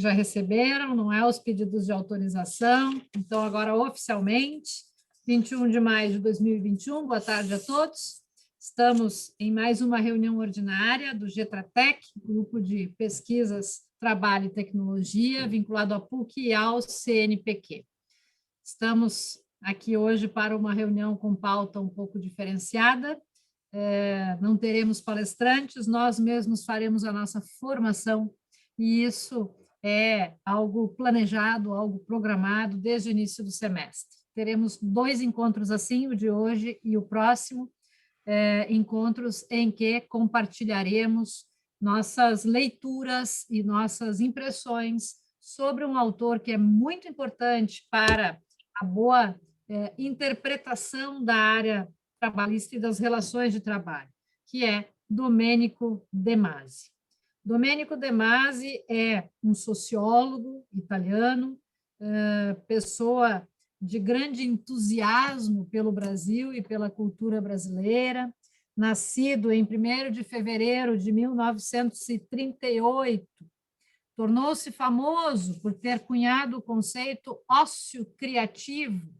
que já receberam, não é os pedidos de autorização. Então, agora, oficialmente, 21 de maio de 2021, boa tarde a todos. Estamos em mais uma reunião ordinária do Getratec, Grupo de Pesquisas, Trabalho e Tecnologia, vinculado à PUC e ao CNPq. Estamos aqui hoje para uma reunião com pauta um pouco diferenciada. Não teremos palestrantes, nós mesmos faremos a nossa formação, e isso é algo planejado, algo programado desde o início do semestre. Teremos 2 encontros assim, o de hoje e o próximo, encontros em que compartilharemos nossas leituras e nossas impressões sobre um autor que é muito importante para a boa interpretação da área trabalhista e das relações de trabalho, que é Domenico De Masi. Domenico De Masi é um sociólogo italiano, pessoa de grande entusiasmo pelo Brasil e pela cultura brasileira, nascido em 1º de fevereiro de 1938, tornou-se famoso por ter cunhado o conceito ócio criativo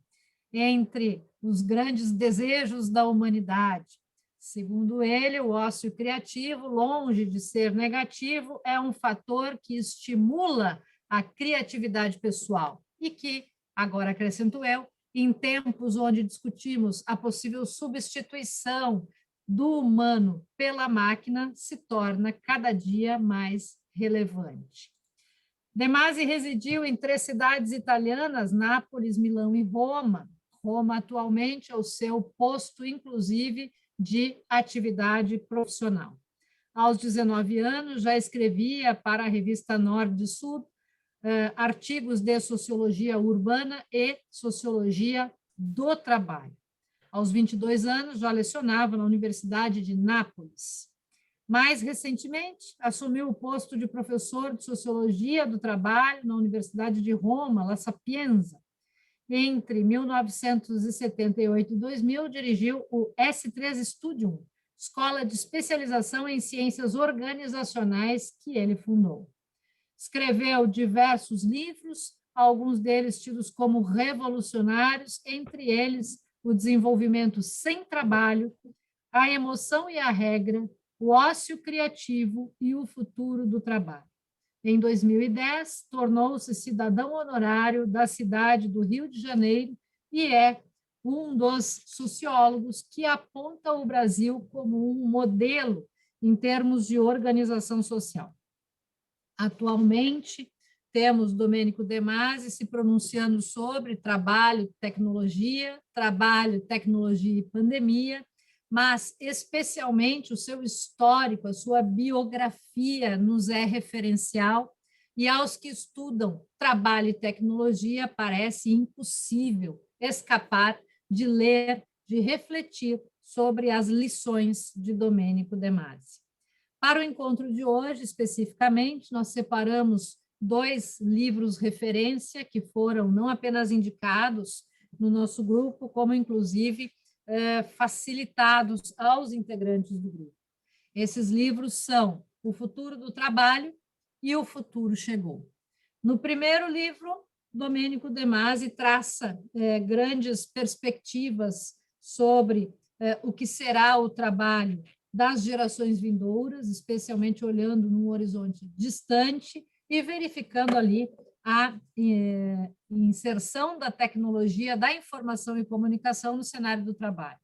entre os grandes desejos da humanidade. Segundo ele, o ócio criativo, longe de ser negativo, é um fator que estimula a criatividade pessoal e que, agora acrescento eu, em tempos onde discutimos a possível substituição do humano pela máquina, se torna cada dia mais relevante. De Masi residiu em 3 cidades italianas, Nápoles, Milão e Roma. Roma, atualmente, é o seu posto, inclusive, de atividade profissional. Aos 19 anos, já escrevia para a revista Nord e Sul artigos de sociologia urbana e sociologia do trabalho. Aos 22 anos, já lecionava na Universidade de Nápoles. Mais recentemente, assumiu o posto de professor de Sociologia do Trabalho na Universidade de Roma, La Sapienza. Entre 1978 e 2000, dirigiu o S3 Studium, escola de especialização em ciências organizacionais que ele fundou. Escreveu diversos livros, alguns deles tidos como revolucionários, entre eles O Desenvolvimento Sem Trabalho, A Emoção e a Regra, O Ócio Criativo e o Futuro do Trabalho. Em 2010, tornou-se cidadão honorário da cidade do Rio de Janeiro e é um dos sociólogos que aponta o Brasil como um modelo em termos de organização social. Atualmente, temos Domenico De Masi se pronunciando sobre trabalho, tecnologia e pandemia, mas, especialmente, o seu histórico, a sua biografia nos é referencial, e aos que estudam trabalho e tecnologia parece impossível escapar de ler, de refletir sobre as lições de Domenico De Masi. Para o encontro de hoje, especificamente, nós separamos 2 livros referência que foram não apenas indicados no nosso grupo, como, inclusive, facilitados aos integrantes do grupo. Esses livros são O Futuro do Trabalho e O Futuro Chegou. No primeiro livro, Domenico De Masi traça grandes perspectivas sobre o que será o trabalho das gerações vindouras, especialmente olhando num horizonte distante e verificando ali a inserção da tecnologia, da informação e comunicação no cenário do trabalho.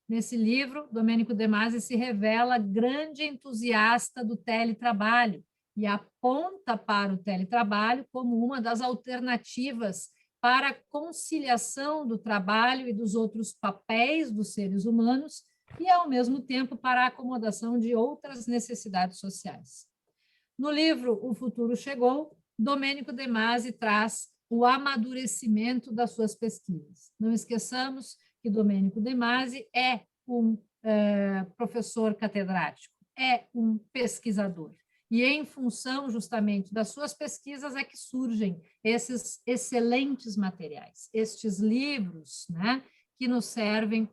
Nesse livro, Domenico De Masi se revela grande entusiasta do teletrabalho e aponta para o teletrabalho como uma das alternativas para a conciliação do trabalho e dos outros papéis dos seres humanos e, ao mesmo tempo, para a acomodação de outras necessidades sociais. No livro O Futuro Chegou, Domenico De Masi traz o amadurecimento das suas pesquisas. Não esqueçamos que Domenico De Masi é um professor catedrático, é um pesquisador. E, em função, justamente, das suas pesquisas, é que surgem esses excelentes materiais, estes livros, né, que nos servem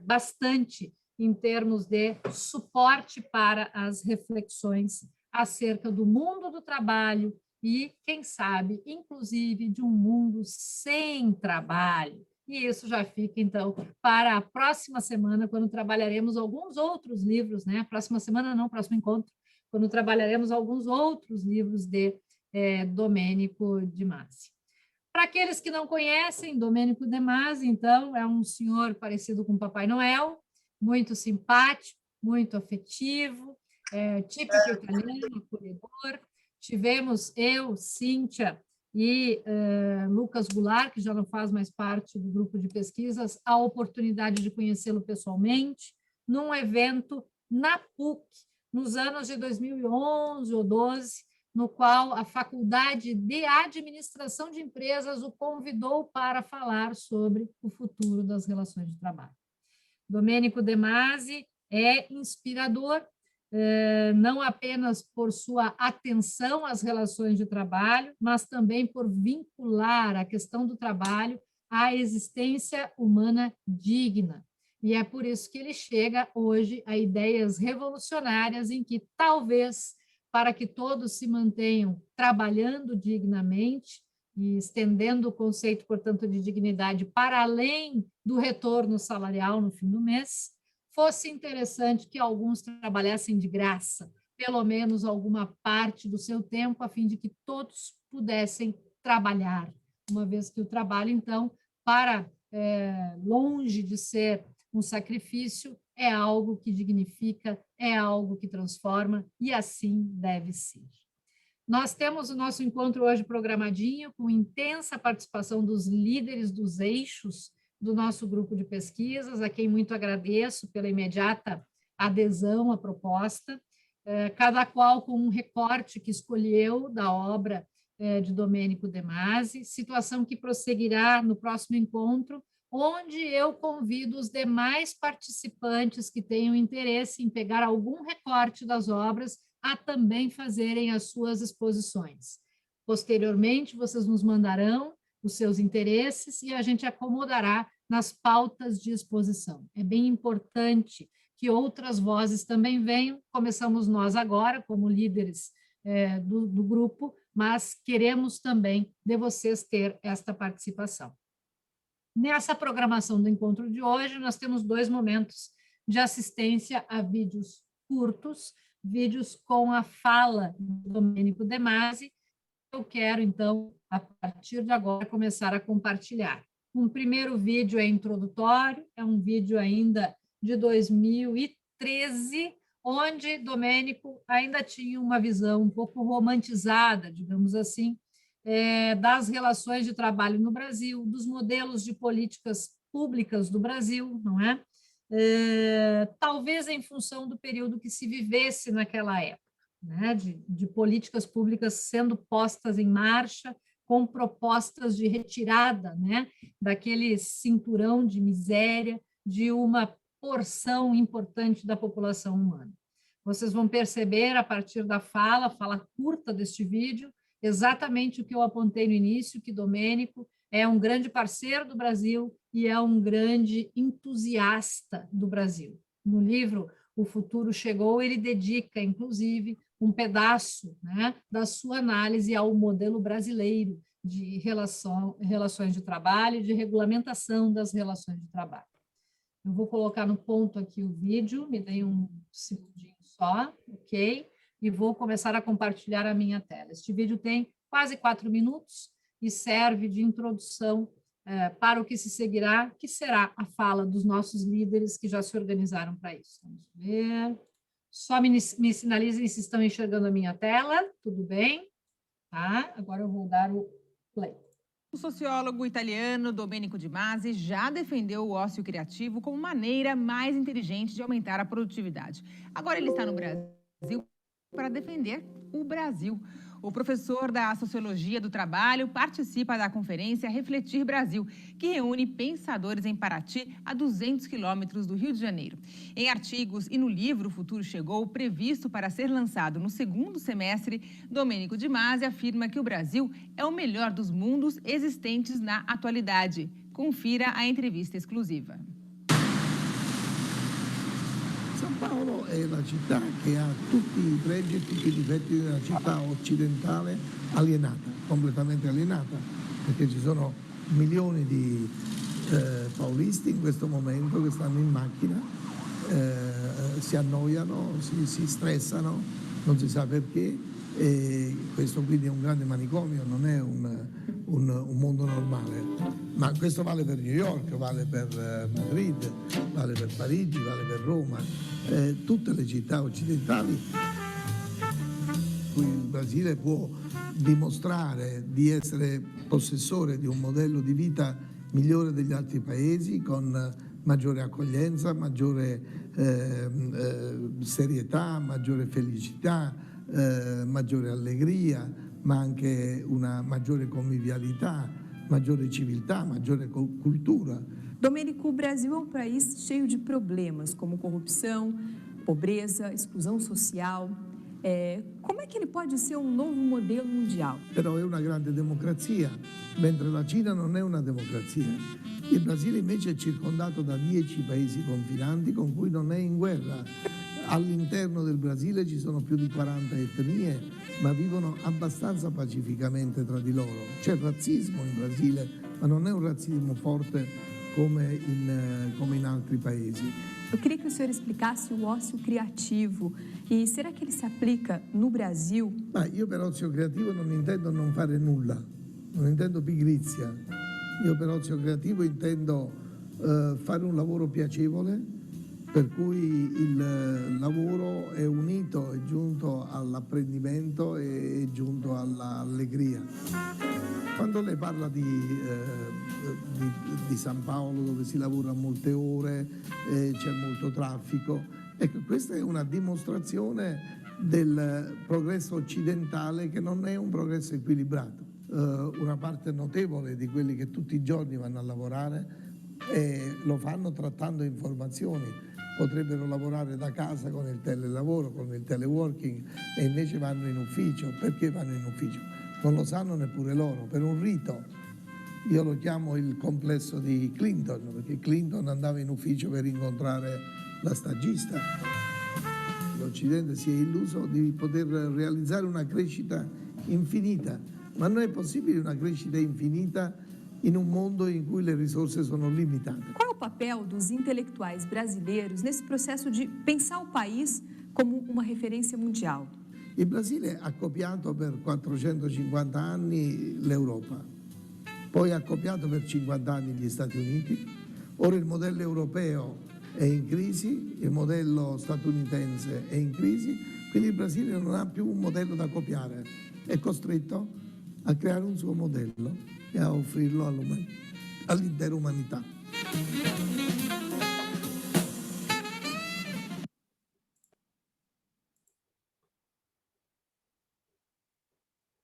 bastante em termos de suporte para as reflexões acerca do mundo do trabalho e, quem sabe, inclusive, de um mundo sem trabalho. E isso já fica, então, para a próxima semana, quando trabalharemos alguns outros livros, né? Próxima semana não, próximo encontro, quando trabalharemos alguns outros livros de Domênico de Masi. Para aqueles que não conhecem, Domênico de Masi, então, é um senhor parecido com Papai Noel, muito simpático, muito afetivo, típico italiano, acolhedor. Tivemos eu, Cíntia e Lucas Goulart, que já não faz mais parte do grupo de pesquisas, a oportunidade de conhecê-lo pessoalmente, num evento na PUC, nos anos de 2011 ou 12, no qual a Faculdade de Administração de Empresas o convidou para falar sobre o futuro das relações de trabalho. Domênico de Masi é inspirador, não apenas por sua atenção às relações de trabalho, mas também por vincular a questão do trabalho à existência humana digna. E é por isso que ele chega hoje a ideias revolucionárias em que talvez, para que todos se mantenham trabalhando dignamente e estendendo o conceito, portanto, de dignidade para além do retorno salarial no fim do mês, fosse interessante que alguns trabalhassem de graça, pelo menos alguma parte do seu tempo, a fim de que todos pudessem trabalhar, uma vez que o trabalho, então, para longe de ser um sacrifício, é algo que dignifica, é algo que transforma, e assim deve ser. Nós temos o nosso encontro hoje programadinho, com intensa participação dos líderes dos eixos do nosso grupo de pesquisas, a quem muito agradeço pela imediata adesão à proposta, cada qual com um recorte que escolheu da obra de Domênico de Masi, situação que prosseguirá no próximo encontro, onde eu convido os demais participantes que tenham interesse em pegar algum recorte das obras a também fazerem as suas exposições. Posteriormente, vocês nos mandarão os seus interesses e a gente acomodará nas pautas de exposição. É bem importante que outras vozes também venham, começamos nós agora, como líderes do grupo, mas queremos também de vocês ter esta participação. Nessa programação do encontro de hoje, nós temos 2 momentos de assistência a vídeos curtos, vídeos com a fala do Domênico de Masi. Eu quero, então, a partir de agora, começar a compartilhar. Um primeiro vídeo é introdutório, é um vídeo ainda de 2013, onde Domênico ainda tinha uma visão um pouco romantizada, digamos assim, das relações de trabalho no Brasil, dos modelos de políticas públicas do Brasil, não é? Talvez em função do período que se vivesse naquela época, né? de políticas públicas sendo postas em marcha, com propostas de retirada, né? daquele cinturão de miséria de uma porção importante da população humana. Vocês vão perceber, a partir da fala curta deste vídeo, exatamente o que eu apontei no início, que Domênico é um grande parceiro do Brasil e é um grande entusiasta do Brasil. No livro O Futuro Chegou, ele dedica, inclusive, um pedaço, né, da sua análise ao modelo brasileiro de relações de trabalho e de regulamentação das relações de trabalho. Eu vou colocar no ponto aqui o vídeo, me deem um segundinho só, ok? E vou começar a compartilhar a minha tela. Este vídeo tem quase 4 minutos e serve de introdução para o que se seguirá, que será a fala dos nossos líderes que já se organizaram para isso. Vamos ver. Só me sinalizem se estão enxergando a minha tela. Tudo bem? Tá? Agora eu vou dar o play. O sociólogo italiano Domênico de Masi já defendeu o ócio criativo como maneira mais inteligente de aumentar a produtividade. Agora ele está no Brasil para defender o Brasil. O professor da Sociologia do Trabalho participa da conferência Refletir Brasil, que reúne pensadores em Paraty, a 200 quilômetros do Rio de Janeiro. Em artigos e no livro O Futuro Chegou, previsto para ser lançado no 2º semestre, Domênico de Masi afirma que o Brasil é o melhor dos mundos existentes na atualidade. Confira a entrevista exclusiva. San Paolo è la città che ha tutti i pregi e tutti i difetti di una città occidentale alienata, completamente alienata, perché ci sono milioni di paolisti in questo momento che stanno in macchina, si annoiano, si stressano, non si sa perché, e questo quindi è un grande manicomio, non è un mondo normale. Ma questo vale per New York, vale per Madrid, vale per Parigi, vale per Roma, tutte le città occidentali. Il Brasile può dimostrare di essere possessore di un modello di vita migliore degli altri paesi, con maggiore accoglienza, maggiore serietà, maggiore felicità, maggiore allegria, ma anche una maggiore convivialità, maggiore civiltà, maggiore cultura. Domênico, o Brasil é um país cheio de problemas, como corrupção, pobreza, exclusão social. Como é que ele pode ser um novo modelo mundial? Però è una grande democrazia, mentre la Cina non è una democrazia. Il Brasile invece è circondato da 10 paesi confinanti con cui non è in guerra. All'interno del Brasile ci sono più di 40 etnie, ma vivono abbastanza pacificamente tra di loro. C'è razzismo in Brasile, ma non è un razzismo forte come in altri paesi. Eu queria que o senhor explicasse o ócio criativo. E será que ele se aplica no Brasil? Ma io per ozio creativo non intendo non fare nulla, non intendo pigrizia. Io per ozio creativo intendo fare un lavoro piacevole, per cui il lavoro è unito, è giunto all'apprendimento e è giunto all'allegria. Quando lei parla di San Paolo, dove si lavora molte ore, c'è molto traffico, ecco, questa è una dimostrazione del progresso occidentale che non è un progresso equilibrato. Una parte notevole di quelli che tutti i giorni vanno a lavorare lo fanno trattando informazioni. Potrebbero lavorare da casa con il telelavoro, con il teleworking, e invece vanno in ufficio. Perché vanno in ufficio? Non lo sanno neppure loro, per un rito. Io lo chiamo il complesso di Clinton, perché Clinton andava in ufficio per incontrare la stagista. L'Occidente si è illuso di poter realizzare una crescita infinita, ma non è possibile una crescita infinita in un mondo in cui le risorse sono limitate. Qual é o papel dos intelectuais brasileiros nesse processo de pensar o país como uma referência mundial? Il Brasile ha copiato per 450 anni l'Europa, poi ha copiato per 50 anni gli Stati Uniti, ora il modello europeo è in crisi, il modello statunitense è in crisi, quindi il Brasile non ha più un modello da copiare, è costretto a creare un suo modello e a offrirlo all'intera umanità.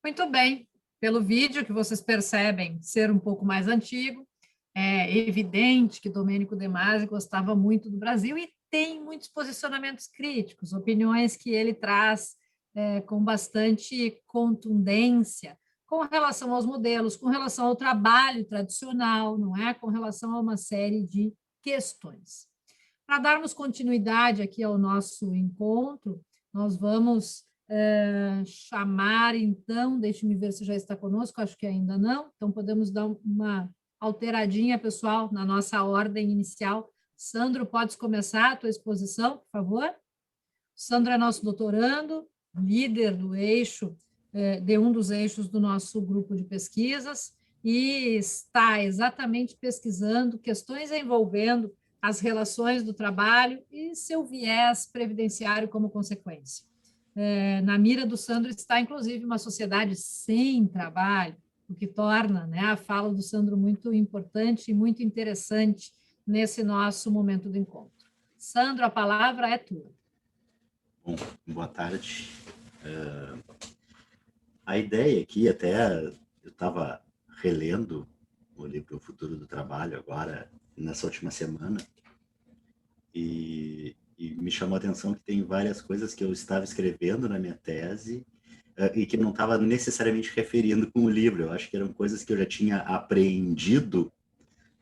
Muito bem. Pelo vídeo, que vocês percebem ser um pouco mais antigo, é evidente que Domênico De Masi gostava muito do Brasil e tem muitos posicionamentos críticos, opiniões que ele traz com bastante contundência, com relação aos modelos, com relação ao trabalho tradicional, não é? Com relação a uma série de questões. Para darmos continuidade aqui ao nosso encontro, nós vamos chamar, então, deixe-me ver se já está conosco, acho que ainda não, então podemos dar uma alteradinha, pessoal, na nossa ordem inicial. Sandro, podes começar a tua exposição, por favor? Sandro é nosso doutorando, líder do eixo, de um dos eixos do nosso grupo de pesquisas, e está exatamente pesquisando questões envolvendo as relações do trabalho e seu viés previdenciário como consequência. Na mira do Sandro está, inclusive, uma sociedade sem trabalho, o que torna, né, a fala do Sandro muito importante e muito interessante nesse nosso momento do encontro. Sandro, a palavra é tua. Bom, boa tarde. A ideia aqui, até eu estava relendo o livro O Futuro do Trabalho agora, nessa última semana, e me chamou a atenção que tem várias coisas que eu estava escrevendo na minha tese e que não estava necessariamente referindo com o livro. Eu acho que eram coisas que eu já tinha apreendido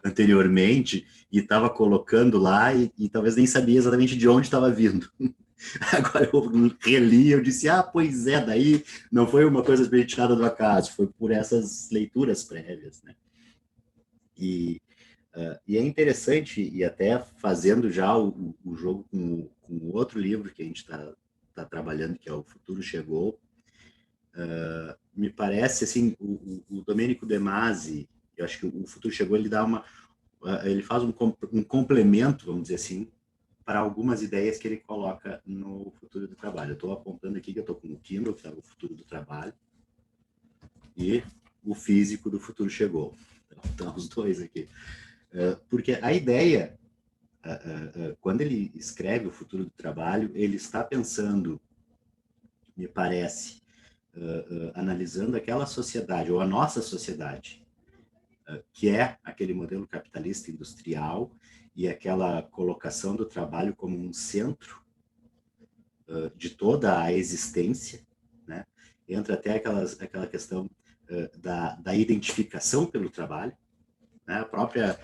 anteriormente e estava colocando lá e talvez nem sabia exatamente de onde estava vindo. Agora eu reli, eu disse, pois é, daí não foi uma coisa tirada do acaso, foi por essas leituras prévias, né? E é interessante, e até fazendo já o jogo com outro livro que a gente está trabalhando, que é O Futuro Chegou, me parece, assim, o Domênico De Masi, eu acho que o Futuro Chegou, ele faz um complemento, vamos dizer assim, para algumas ideias que ele coloca no Futuro do Trabalho. Eu estou apontando aqui que eu estou com o Kindle, que é o Futuro do Trabalho, e o Físico do Futuro Chegou. Então, os dois aqui. Porque a ideia, quando ele escreve o Futuro do Trabalho, ele está pensando, me parece, analisando aquela sociedade, ou a nossa sociedade, que é aquele modelo capitalista industrial e aquela colocação do trabalho como um centro de toda a existência, né? Entra até aquela questão da identificação pelo trabalho, né? A própria,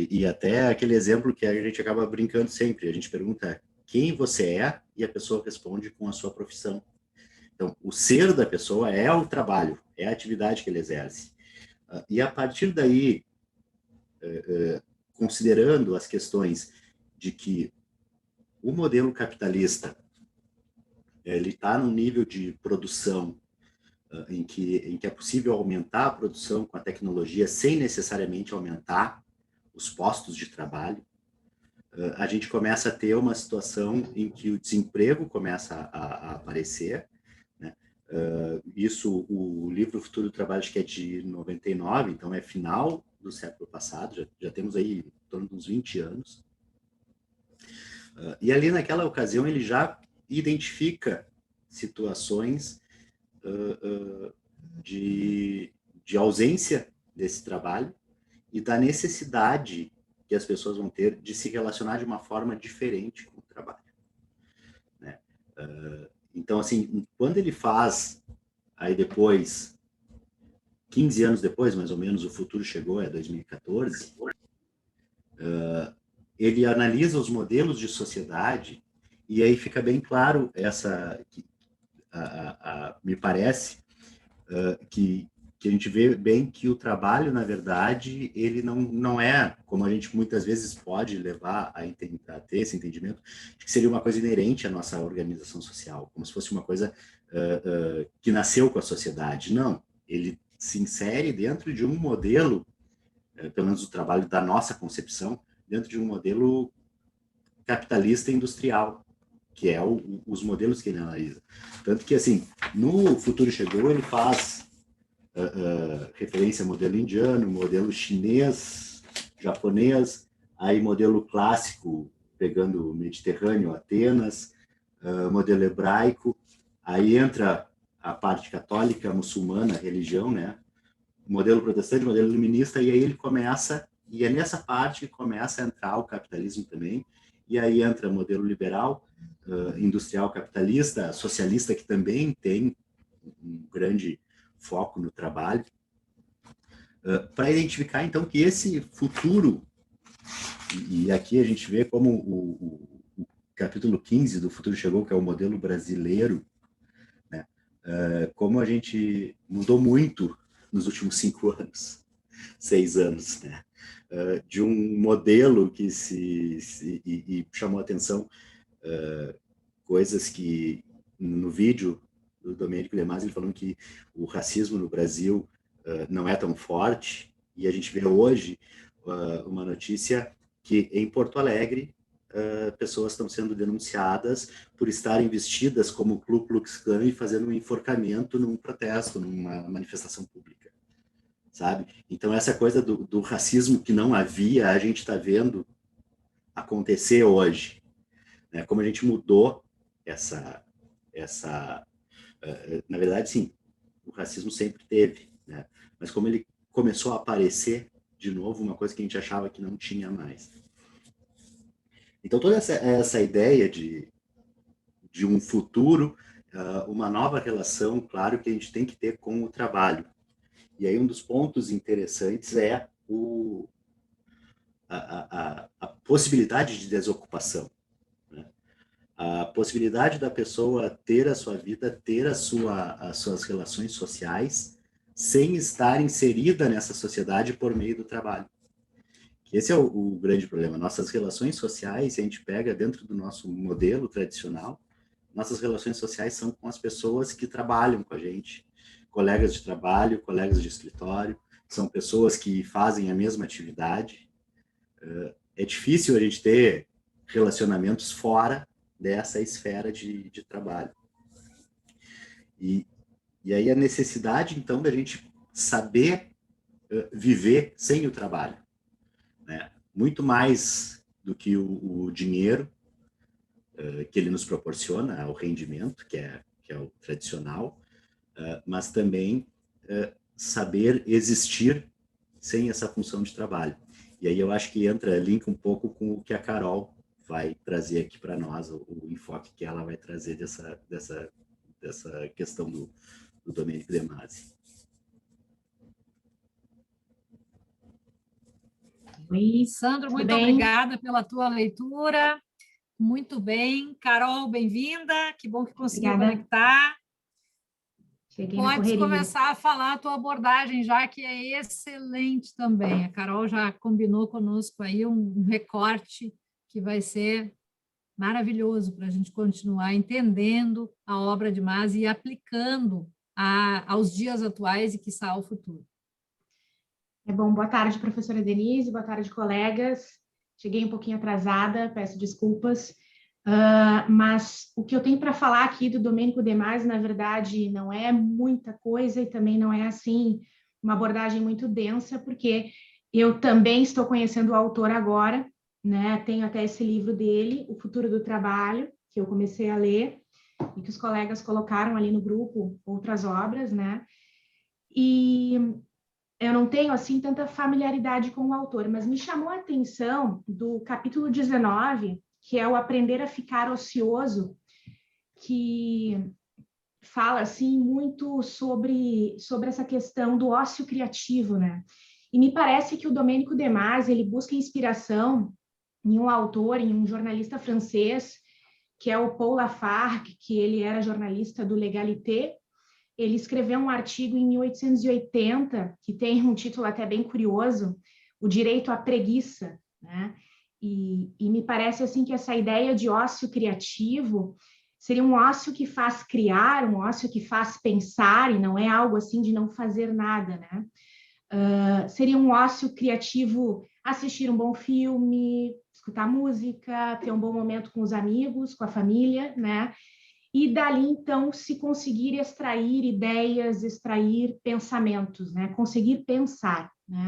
e até aquele exemplo que a gente acaba brincando sempre, a gente pergunta quem você é e a pessoa responde com a sua profissão. Então, o ser da pessoa é o trabalho, é a atividade que ele exerce. E a partir daí, considerando as questões de que o modelo capitalista ele está num nível de produção em que é possível aumentar a produção com a tecnologia sem necessariamente aumentar os postos de trabalho, a gente começa a ter uma situação em que o desemprego começa a aparecer, né? Isso, o livro Futuro do Trabalho, acho que é de 99, então é final do século passado, já temos aí em torno de uns 20 anos. E ali naquela ocasião ele já identifica situações de ausência desse trabalho e da necessidade que as pessoas vão ter de se relacionar de uma forma diferente com o trabalho, né? Então, assim, quando ele faz, aí depois, 15 anos depois, mais ou menos, O Futuro Chegou, é 2014, ele analisa os modelos de sociedade e aí fica bem claro me parece que a gente vê bem que o trabalho, na verdade, ele não é, como a gente muitas vezes pode levar a ter esse entendimento, de que seria uma coisa inerente à nossa organização social, como se fosse uma coisa que nasceu com a sociedade. Não, ele se insere dentro de um modelo, pelo menos o trabalho da nossa concepção, dentro de um modelo capitalista industrial, que é os modelos que ele analisa. Tanto que, assim, no Futuro Chegou, ele faz referência a modelo indiano, modelo chinês, japonês, aí modelo clássico, pegando o Mediterrâneo, Atenas, modelo hebraico, aí entra a parte católica, muçulmana, religião, né? Modelo protestante, modelo iluminista, e aí ele começa, e é nessa parte que começa a entrar o capitalismo também, e aí entra modelo liberal, industrial capitalista, socialista, que também tem um grande foco no trabalho, para identificar, então, que esse futuro, e aqui a gente vê como o capítulo 15 do Futuro Chegou, que é o modelo brasileiro, né? Como a gente mudou muito nos últimos 5 anos, 6 anos, né? De um modelo que e chamou a atenção coisas que, no vídeo do Domênico De Masi, ele falando que o racismo no Brasil não é tão forte, e a gente vê hoje uma notícia que em Porto Alegre pessoas estão sendo denunciadas por estarem vestidas como Ku Klux Klan e fazendo um enforcamento num protesto, numa manifestação pública, sabe? Então essa coisa do racismo que não havia, a gente está vendo acontecer hoje, né? Como a gente mudou na verdade, sim, o racismo sempre teve, né? Mas como ele começou a aparecer de novo, uma coisa que a gente achava que não tinha mais. Então, toda essa ideia de um futuro, uma nova relação, claro, que a gente tem que ter com o trabalho. E aí, um dos pontos interessantes é a possibilidade de desocupação, né? A possibilidade da pessoa ter a sua vida, ter as suas relações sociais, sem estar inserida nessa sociedade por meio do trabalho. Esse é o grande problema. Nossas relações sociais, se a gente pega dentro do nosso modelo tradicional, nossas relações sociais são com as pessoas que trabalham com a gente, colegas de trabalho, colegas de escritório, são pessoas que fazem a mesma atividade. É difícil a gente ter relacionamentos fora dessa esfera de trabalho. E aí a necessidade, então, da gente saber viver sem o trabalho, né? Muito mais do que o dinheiro que ele nos proporciona, o rendimento, que é o tradicional, mas também saber existir sem essa função de trabalho. E aí eu acho que linka um pouco com o que a Carol vai trazer aqui para nós, o enfoque que ela vai trazer dessa questão do Domênico de Masi. Oi, Sandro, muito obrigada pela tua leitura. Muito bem. Carol, bem-vinda. Que bom que conseguiu conectar. Podes começar a falar a tua abordagem, já que é excelente também. A Carol já combinou conosco aí um recorte que vai ser maravilhoso para a gente continuar entendendo a obra de Masi e aplicando aos dias atuais e, quiçá, ao futuro. Boa tarde, professora Denise, boa tarde, colegas. Cheguei um pouquinho atrasada, peço desculpas, mas o que eu tenho para falar aqui do Domênico de Masi, na verdade, não é muita coisa e também não é, assim, uma abordagem muito densa, porque eu também estou conhecendo o autor agora, né? Tenho até esse livro dele, O Futuro do Trabalho, que eu comecei a ler, e que os colegas colocaram ali no grupo outras obras, né? E eu não tenho, assim, tanta familiaridade com o autor, mas me chamou a atenção do capítulo 19, que é o Aprender a Ficar Ocioso, que fala, assim, muito sobre essa questão do ócio criativo, né? E me parece que o Domênico de Masi, ele busca inspiração em um autor, em um jornalista francês, que é o Paul Lafargue, que ele era jornalista do L'Égalité. Ele escreveu um artigo em 1880, que tem um título até bem curioso, O Direito à Preguiça, né? E me parece assim que essa ideia de ócio criativo seria um ócio que faz criar, um ócio que faz pensar, e não é algo assim de não fazer nada, né? Seria um ócio criativo assistir um bom filme, escutar música, ter um bom momento com os amigos, com a família, né? E dali, então, se conseguir extrair ideias, extrair pensamentos, né? Conseguir pensar, né?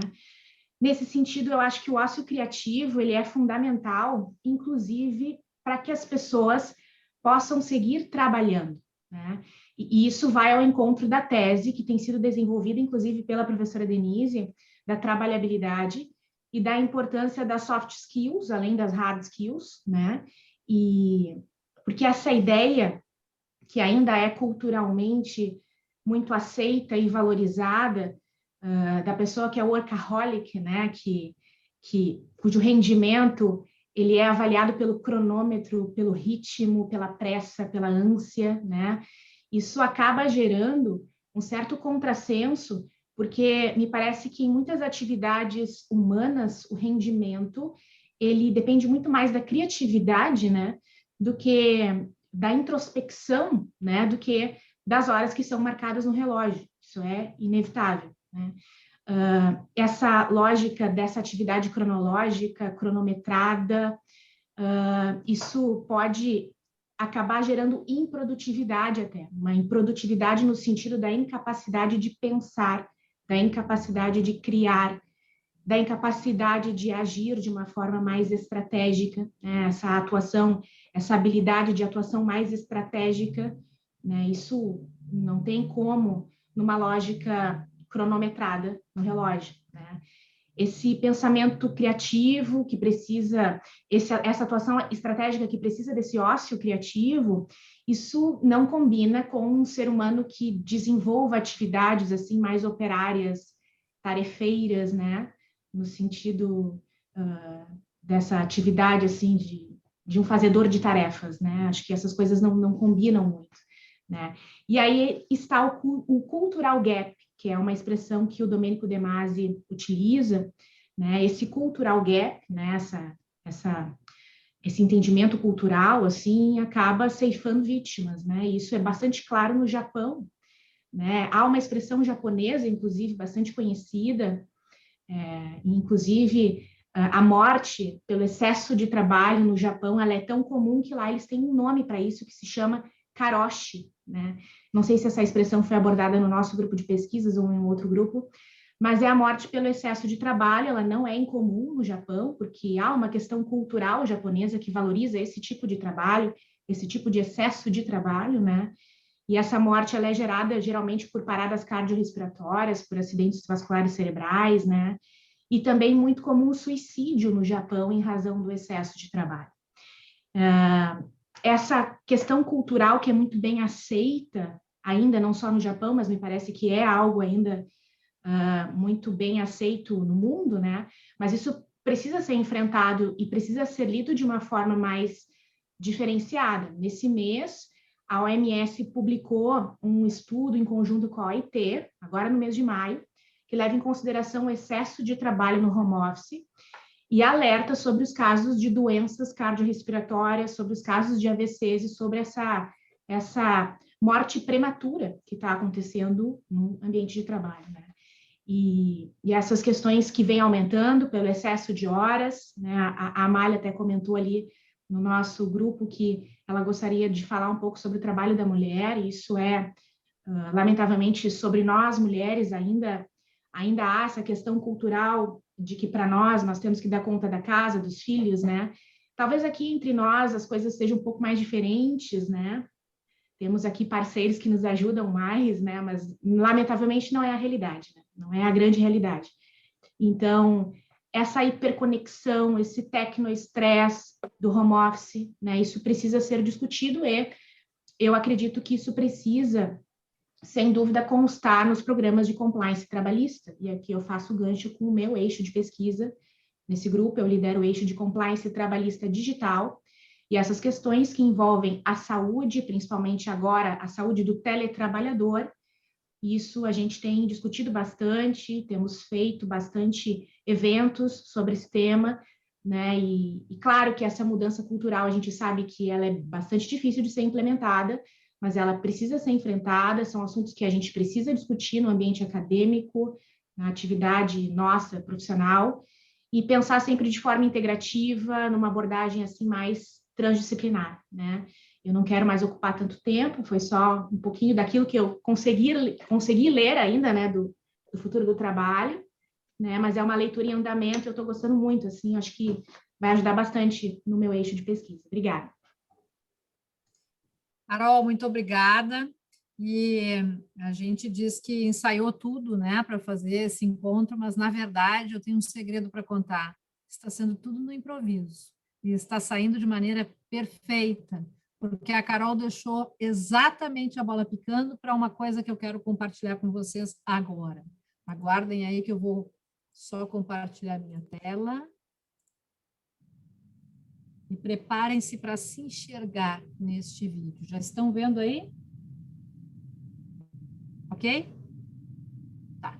Nesse sentido, eu acho que o ócio criativo, ele é fundamental, inclusive, para que as pessoas possam seguir trabalhando, né? E isso vai ao encontro da tese que tem sido desenvolvida, inclusive, pela professora Denise, da trabalhabilidade e da importância das soft skills, além das hard skills, né? E porque essa ideia que ainda é culturalmente muito aceita e valorizada, da pessoa que é workaholic, né? Cujo rendimento ele é avaliado pelo cronômetro, pelo ritmo, pela pressa, pela ânsia, né? Isso acaba gerando um certo contrassenso, porque me parece que em muitas atividades humanas o rendimento ele depende muito mais da criatividade, né? Do que da introspecção, né, do que das horas que são marcadas no relógio. Isso é inevitável, né? Essa lógica dessa atividade cronológica, cronometrada, isso pode acabar gerando improdutividade até, uma improdutividade no sentido da incapacidade de pensar, da incapacidade de criar, da incapacidade de agir de uma forma mais estratégica, né? Essa atuação, essa habilidade de atuação mais estratégica, né? Isso não tem como numa lógica cronometrada no relógio, né? Esse pensamento criativo que precisa, essa atuação estratégica que precisa desse ócio criativo, isso não combina com um ser humano que desenvolva atividades assim mais operárias, tarefeiras, né? No sentido dessa atividade, assim, de um fazedor de tarefas, né? Acho que essas coisas não combinam muito, né? E aí está o cultural gap, que é uma expressão que o Domênico De Masi utiliza, né? Esse cultural gap, né? Esse entendimento cultural, assim, acaba ceifando vítimas, né? Isso é bastante claro no Japão, né? Há uma expressão japonesa, inclusive, bastante conhecida, inclusive a morte pelo excesso de trabalho no Japão, ela é tão comum que lá eles têm um nome para isso que se chama karoshi, né? Não sei se essa expressão foi abordada no nosso grupo de pesquisas ou em um outro grupo, mas é a morte pelo excesso de trabalho, ela não é incomum no Japão, porque há uma questão cultural japonesa que valoriza esse tipo de trabalho, esse tipo de excesso de trabalho, né? E essa morte, ela é gerada geralmente por paradas cardiorrespiratórias, por acidentes vasculares cerebrais, né? E também muito comum o suicídio no Japão em razão do excesso de trabalho. Essa questão cultural que é muito bem aceita, ainda não só no Japão, mas me parece que é algo ainda muito bem aceito no mundo, né? Mas isso precisa ser enfrentado e precisa ser lido de uma forma mais diferenciada. Nesse mês, a OMS publicou um estudo em conjunto com a OIT, agora no mês de maio, que leva em consideração o excesso de trabalho no home office e alerta sobre os casos de doenças cardiorrespiratórias, sobre os casos de AVCs e sobre essa morte prematura que está acontecendo no ambiente de trabalho, né? E essas questões que vêm aumentando pelo excesso de horas, né? A Amália até comentou ali no nosso grupo que ela gostaria de falar um pouco sobre o trabalho da mulher, e isso lamentavelmente, sobre nós mulheres ainda há essa questão cultural de que para nós temos que dar conta da casa, dos filhos, né? Talvez aqui entre nós as coisas sejam um pouco mais diferentes, né? Temos aqui parceiros que nos ajudam mais, né? Mas, lamentavelmente, não é a realidade, né? Não é a grande realidade. Então, essa hiperconexão, esse tecnoestresse do home office, né? Isso precisa ser discutido e eu acredito que isso precisa, sem dúvida, constar nos programas de compliance trabalhista. E aqui eu faço gancho com o meu eixo de pesquisa. Nesse grupo, eu lidero o eixo de compliance trabalhista digital, e essas questões que envolvem a saúde, principalmente agora a saúde do teletrabalhador, isso a gente tem discutido bastante, temos feito bastante eventos sobre esse tema, né? E claro que essa mudança cultural a gente sabe que ela é bastante difícil de ser implementada, mas ela precisa ser enfrentada, são assuntos que a gente precisa discutir no ambiente acadêmico, na atividade nossa profissional, e pensar sempre de forma integrativa, numa abordagem assim mais transdisciplinar, né? Eu não quero mais ocupar tanto tempo, foi só um pouquinho daquilo que eu consegui ler ainda, né, do futuro do trabalho, né? Mas é uma leitura em andamento, eu estou gostando muito, assim, acho que vai ajudar bastante no meu eixo de pesquisa. Obrigada. Carol, muito obrigada. E a gente diz que ensaiou tudo, né, para fazer esse encontro, mas na verdade eu tenho um segredo para contar. Está sendo tudo no improviso e está saindo de maneira perfeita, porque a Carol deixou exatamente a bola picando para uma coisa que eu quero compartilhar com vocês agora. Aguardem aí que eu vou só compartilhar minha tela. E preparem-se para se enxergar neste vídeo. Já estão vendo aí? Ok? Tá.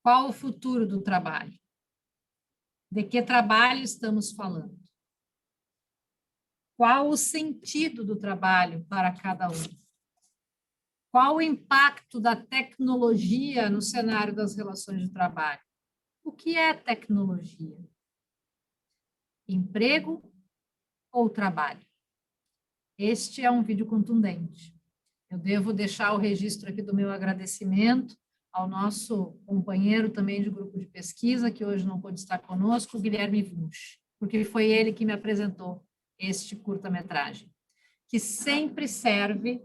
Qual o futuro do trabalho? De que trabalho estamos falando? Qual o sentido do trabalho para cada um? Qual o impacto da tecnologia no cenário das relações de trabalho? O que é tecnologia? Emprego ou trabalho? Este é um vídeo contundente. Eu devo deixar o registro aqui do meu agradecimento ao nosso companheiro também de grupo de pesquisa, que hoje não pôde estar conosco, o Guilherme Wunsch, porque foi ele que me apresentou este curta-metragem, que sempre serve,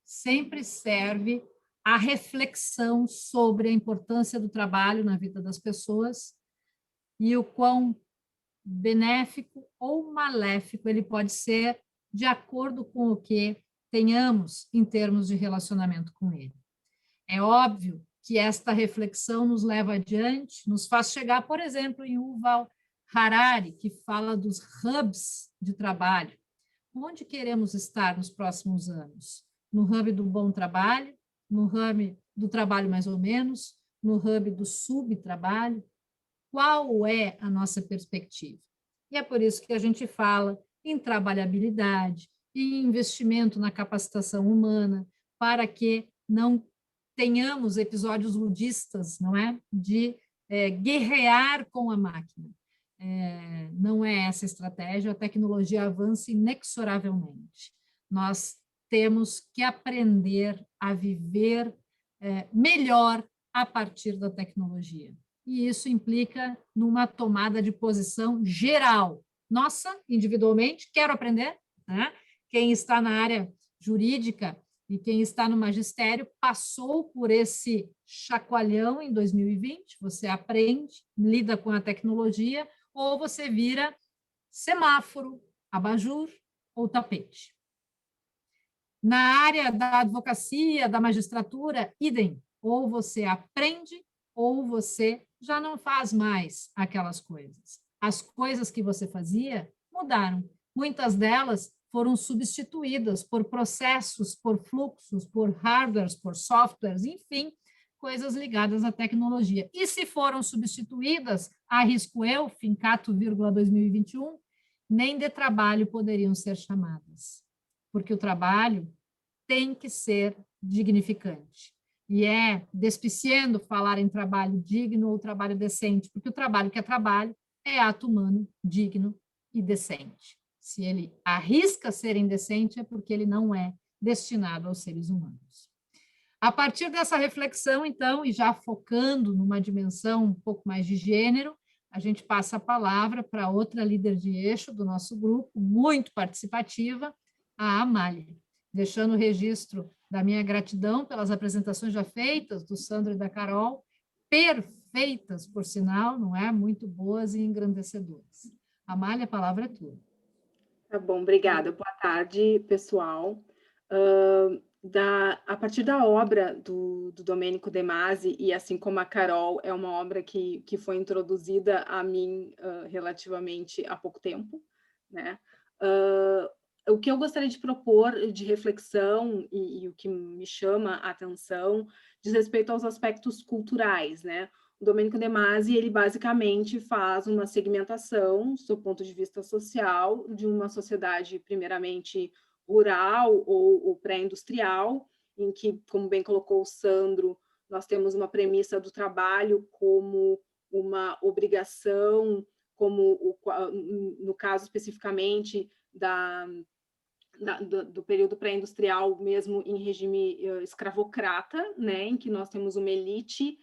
sempre serve à reflexão sobre a importância do trabalho na vida das pessoas e o quão benéfico ou maléfico ele pode ser de acordo com o que tenhamos em termos de relacionamento com ele. É óbvio que esta reflexão nos leva adiante, nos faz chegar, por exemplo, em Yuval Harari, que fala dos hubs de trabalho. Onde queremos estar nos próximos anos? No hub do bom trabalho, no hub do trabalho mais ou menos, no hub do subtrabalho? Qual é a nossa perspectiva? E é por isso que a gente fala em trabalhabilidade, em investimento na capacitação humana, para que não tenhamos episódios ludistas, não é? De guerrear com a máquina. não é essa a estratégia, a tecnologia avança inexoravelmente. Nós temos que aprender a viver melhor a partir da tecnologia. E isso implica numa tomada de posição geral. Nossa, individualmente, quero aprender, né? Quem está na área jurídica e quem está no magistério passou por esse chacoalhão em 2020, você aprende, lida com a tecnologia, ou você vira semáforo, abajur ou tapete. Na área da advocacia, da magistratura, idem, ou você aprende ou você já não faz mais aquelas coisas. As coisas que você fazia mudaram. Muitas delas foram substituídas por processos, por fluxos, por hardwares, por softwares, enfim, coisas ligadas à tecnologia. E se foram substituídas, arrisco eu, fincato, 2021, nem de trabalho poderiam ser chamadas, porque o trabalho tem que ser dignificante. E é despiciando falar em trabalho digno ou trabalho decente, porque o trabalho que é trabalho é ato humano, digno e decente. Se ele arrisca ser indecente, é porque ele não é destinado aos seres humanos. A partir dessa reflexão, então, e já focando numa dimensão um pouco mais de gênero, a gente passa a palavra para outra líder de eixo do nosso grupo, muito participativa, a Amália, deixando o registro da minha gratidão pelas apresentações já feitas, do Sandro e da Carol, perfeitas, por sinal, não é? Muito boas e engrandecedoras. Amália, a palavra é tua. Tá bom, obrigada. Boa tarde, pessoal. A partir da obra do Domênico De Masi, e assim como a Carol, é uma obra que foi introduzida a mim relativamente há pouco tempo, né? O que eu gostaria de propor de reflexão e o que me chama a atenção diz respeito aos aspectos culturais, né? O Domênico De Masi, ele basicamente faz uma segmentação, do ponto de vista social, de uma sociedade primeiramente rural ou pré-industrial, em que, como bem colocou o Sandro, nós temos uma premissa do trabalho como uma obrigação, como no caso especificamente do período pré-industrial, mesmo em regime escravocrata, né, em que nós temos uma elite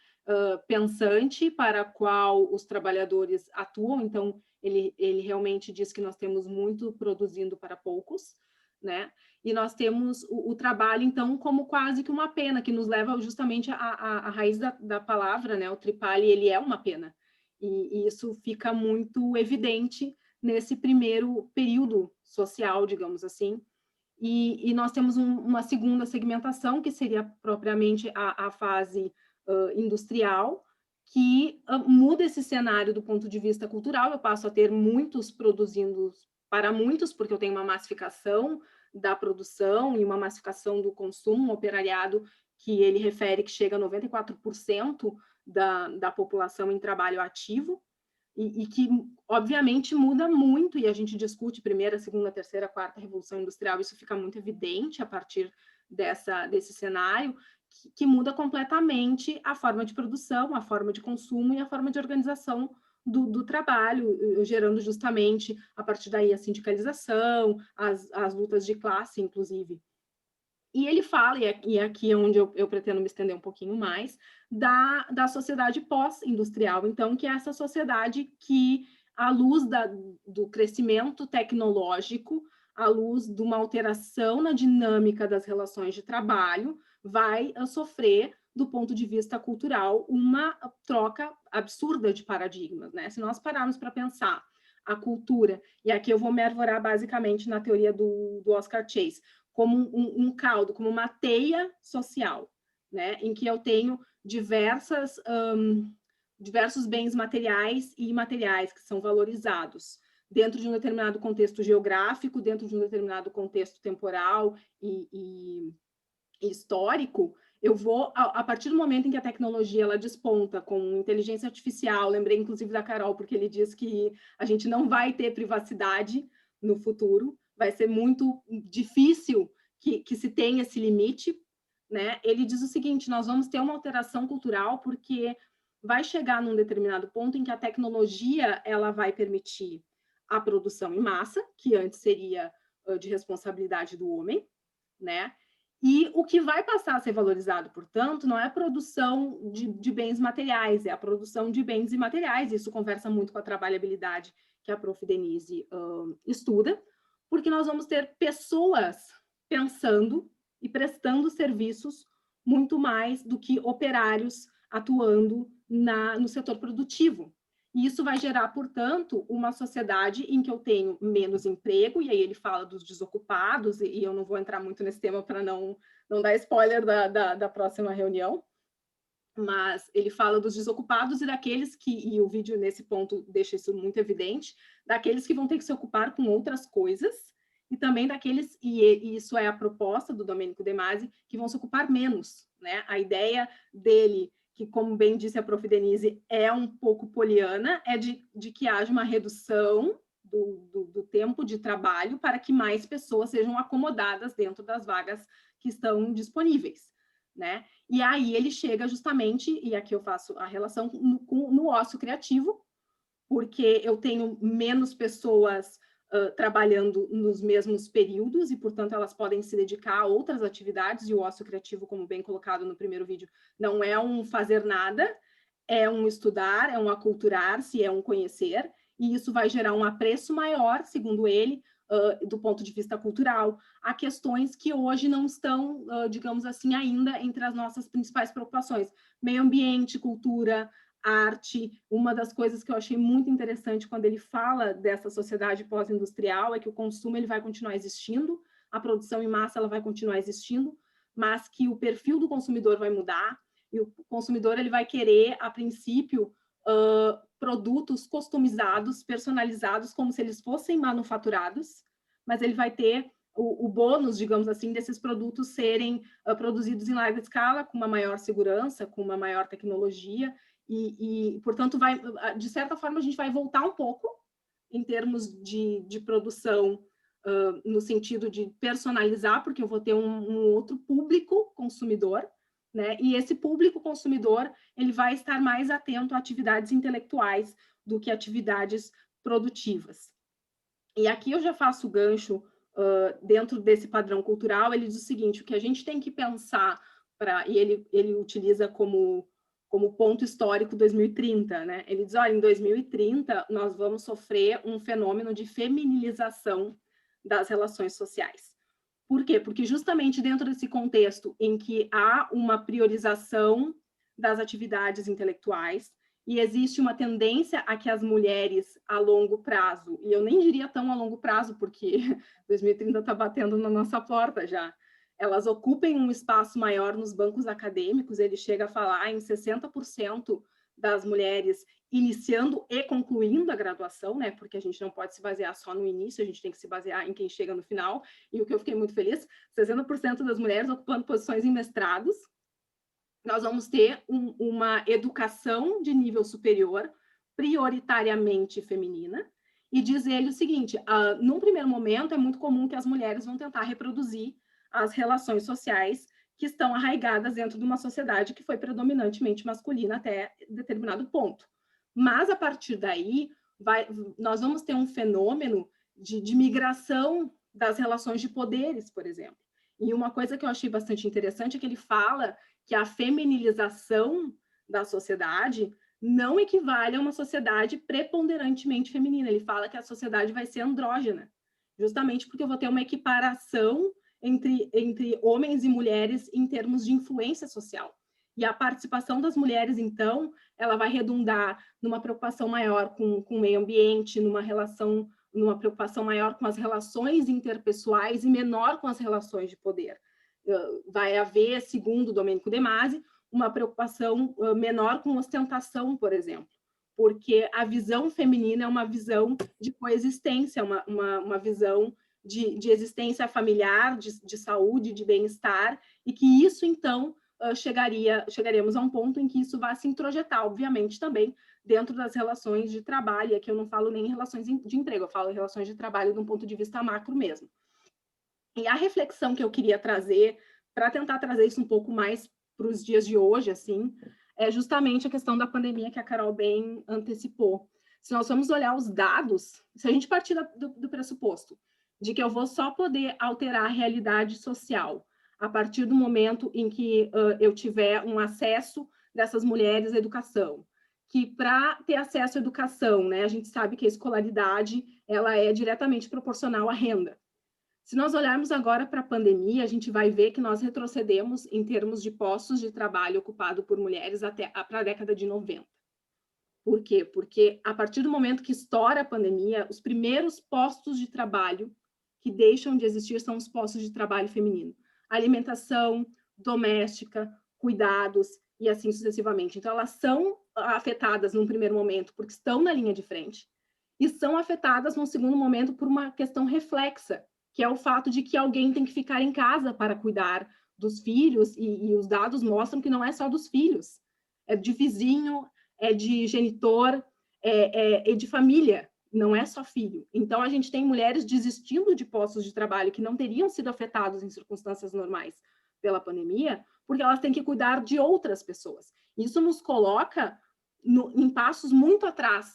pensante para a qual os trabalhadores atuam. Então, ele realmente diz que nós temos muito produzindo para poucos, né? E nós temos o trabalho, então, como quase que uma pena, que nos leva justamente à raiz da palavra, né? O tripali, ele é uma pena. E isso fica muito evidente nesse primeiro período social, digamos assim. E nós temos uma segunda segmentação, que seria propriamente a fase industrial, que muda esse cenário do ponto de vista cultural. Eu passo a ter muitos produzindo para muitos, porque eu tenho uma massificação da produção e uma massificação do consumo, um operariado que ele refere que chega a 94% da população em trabalho ativo, e que, obviamente, muda muito, e a gente discute primeira, segunda, terceira, quarta Revolução Industrial, isso fica muito evidente a partir desse cenário, que muda completamente a forma de produção, a forma de consumo e a forma de organização do trabalho, gerando justamente, a partir daí, a sindicalização, as lutas de classe, inclusive. E ele fala, e aqui é onde eu pretendo me estender um pouquinho mais, da sociedade pós-industrial, então, que é essa sociedade que, à luz do crescimento tecnológico, à luz de uma alteração na dinâmica das relações de trabalho, vai sofrer, do ponto de vista cultural, uma troca absurda de paradigmas, né? Se nós pararmos para pensar a cultura, e aqui eu vou me arvorar basicamente na teoria do Oscar Chase, como um caldo, como uma teia social, né? Em que eu tenho diversos bens materiais e imateriais que são valorizados dentro de um determinado contexto geográfico, dentro de um determinado contexto temporal e histórico. Eu vou, a partir do momento em que a tecnologia ela desponta com inteligência artificial, lembrei inclusive da Carol, porque ele diz que a gente não vai ter privacidade no futuro, vai ser muito difícil que se tenha esse limite, né? Ele diz o seguinte: nós vamos ter uma alteração cultural porque vai chegar num determinado ponto em que a tecnologia ela vai permitir a produção em massa, que antes seria de responsabilidade do homem, né? E o que vai passar a ser valorizado, portanto, não é a produção de bens materiais, é a produção de bens imateriais. Isso conversa muito com a trabalhabilidade que a Prof. Denise estuda, porque nós vamos ter pessoas pensando e prestando serviços muito mais do que operários atuando no setor produtivo. E isso vai gerar, portanto, uma sociedade em que eu tenho menos emprego, e aí ele fala dos desocupados, e eu não vou entrar muito nesse tema para não dar spoiler da próxima reunião, mas ele fala dos desocupados e daqueles que, e o vídeo nesse ponto deixa isso muito evidente, daqueles que vão ter que se ocupar com outras coisas, e também daqueles, e isso é a proposta do Domênico De Masi, que vão se ocupar menos, né? A ideia dele, que, como bem disse a Prof. Denise, é um pouco poliana, é de que haja uma redução do tempo de trabalho para que mais pessoas sejam acomodadas dentro das vagas que estão disponíveis, né? E aí ele chega justamente, e aqui eu faço a relação no ócio criativo, porque eu tenho menos pessoas trabalhando nos mesmos períodos e, portanto, elas podem se dedicar a outras atividades, e o ócio criativo, como bem colocado no primeiro vídeo, não é um fazer nada, é um estudar, é um aculturar-se, é um conhecer, e isso vai gerar um apreço maior, segundo ele, do ponto de vista cultural, a questões que hoje não estão, digamos assim, ainda entre as nossas principais preocupações. Meio ambiente, cultura, arte. Uma das coisas que eu achei muito interessante quando ele fala dessa sociedade pós-industrial é que o consumo ele vai continuar existindo, a produção em massa ela vai continuar existindo, mas que o perfil do consumidor vai mudar, e o consumidor ele vai querer, a princípio, produtos customizados, personalizados, como se eles fossem manufaturados, mas ele vai ter o bônus, digamos assim, desses produtos serem produzidos em larga escala, com uma maior segurança, com uma maior tecnologia, e portanto, de certa forma, a gente vai voltar um pouco em termos de produção, no sentido de personalizar, porque eu vou ter um outro público consumidor, né? E esse público consumidor ele vai estar mais atento a atividades intelectuais do que atividades produtivas. E aqui eu já faço o gancho dentro desse padrão cultural. Ele diz o seguinte: o que a gente tem que pensar, e ele utiliza como ponto histórico 2030, né? Ele diz, olha, em 2030 nós vamos sofrer um fenômeno de feminilização das relações sociais. Por quê? Porque justamente dentro desse contexto em que há uma priorização das atividades intelectuais e existe uma tendência a que as mulheres a longo prazo, e eu nem diria tão a longo prazo, porque 2030 está batendo na nossa porta já, elas ocupem um espaço maior nos bancos acadêmicos. Ele chega a falar em 60% das mulheres iniciando e concluindo a graduação, né? Porque a gente não pode se basear só no início, a gente tem que se basear em quem chega no final. E o que eu fiquei muito feliz, 60% das mulheres ocupando posições em mestrados. Nós vamos ter uma educação de nível superior, prioritariamente feminina, e diz ele o seguinte: num primeiro momento, é muito comum que as mulheres vão tentar reproduzir as relações sociais que estão arraigadas dentro de uma sociedade que foi predominantemente masculina até determinado ponto. Mas, a partir daí, nós vamos ter um fenômeno de migração das relações de poderes, por exemplo. E uma coisa que eu achei bastante interessante é que ele fala que a feminilização da sociedade não equivale a uma sociedade preponderantemente feminina. Ele fala que a sociedade vai ser andrógena, justamente porque eu vou ter uma equiparação entre homens e mulheres em termos de influência social. E a participação das mulheres, então, ela vai redundar numa preocupação maior com o meio ambiente, numa preocupação maior com as relações interpessoais e menor com as relações de poder. Vai haver, segundo Domênico De Masi, uma preocupação menor com ostentação, por exemplo, porque a visão feminina é uma visão de coexistência, uma visão de existência familiar, de saúde, de bem-estar, e que isso, então, chegaremos a um ponto em que isso vai se introjetar, obviamente, também dentro das relações de trabalho. E aqui eu não falo nem em relações de emprego, eu falo em relações de trabalho de um ponto de vista macro mesmo. E a reflexão que eu queria trazer, para tentar trazer isso um pouco mais para os dias de hoje, assim, é justamente a questão da pandemia que a Carol bem antecipou. Se nós vamos olhar os dados, se a gente partir do pressuposto de que eu vou só poder alterar a realidade social a partir do momento em que eu tiver um acesso dessas mulheres à educação, que para ter acesso à educação, né, a gente sabe que a escolaridade ela é diretamente proporcional à renda. Se nós olharmos agora para a pandemia, a gente vai ver que nós retrocedemos em termos de postos de trabalho ocupado por mulheres até para a década de 90. Por quê? Porque a partir do momento que estoura a pandemia, os primeiros postos de trabalho que deixam de existir são os postos de trabalho feminino. Alimentação, doméstica, cuidados e assim sucessivamente. Então, elas são afetadas num primeiro momento porque estão na linha de frente e são afetadas num segundo momento por uma questão reflexa, que é o fato de que alguém tem que ficar em casa para cuidar dos filhos e os dados mostram que não é só dos filhos, é de vizinho, é de genitor, é de família, não é só filho. Então, a gente tem mulheres desistindo de postos de trabalho que não teriam sido afetados em circunstâncias normais pela pandemia, porque elas têm que cuidar de outras pessoas. Isso nos coloca em passos muito atrás,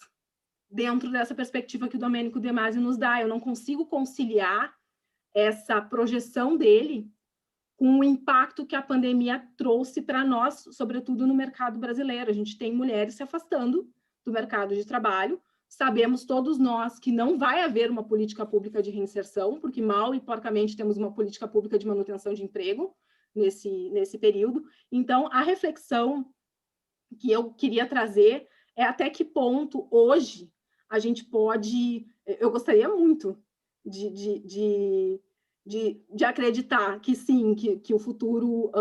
dentro dessa perspectiva que o Domênico De Masi nos dá. Eu não consigo conciliar essa projeção dele com o impacto que a pandemia trouxe para nós, sobretudo no mercado brasileiro. A gente tem mulheres se afastando do mercado de trabalho, sabemos todos nós que não vai haver uma política pública de reinserção, porque mal e porcamente temos uma política pública de manutenção de emprego nesse período. Então, a reflexão que eu queria trazer é até que ponto, hoje, a gente pode... Eu gostaria muito de acreditar que sim, que o futuro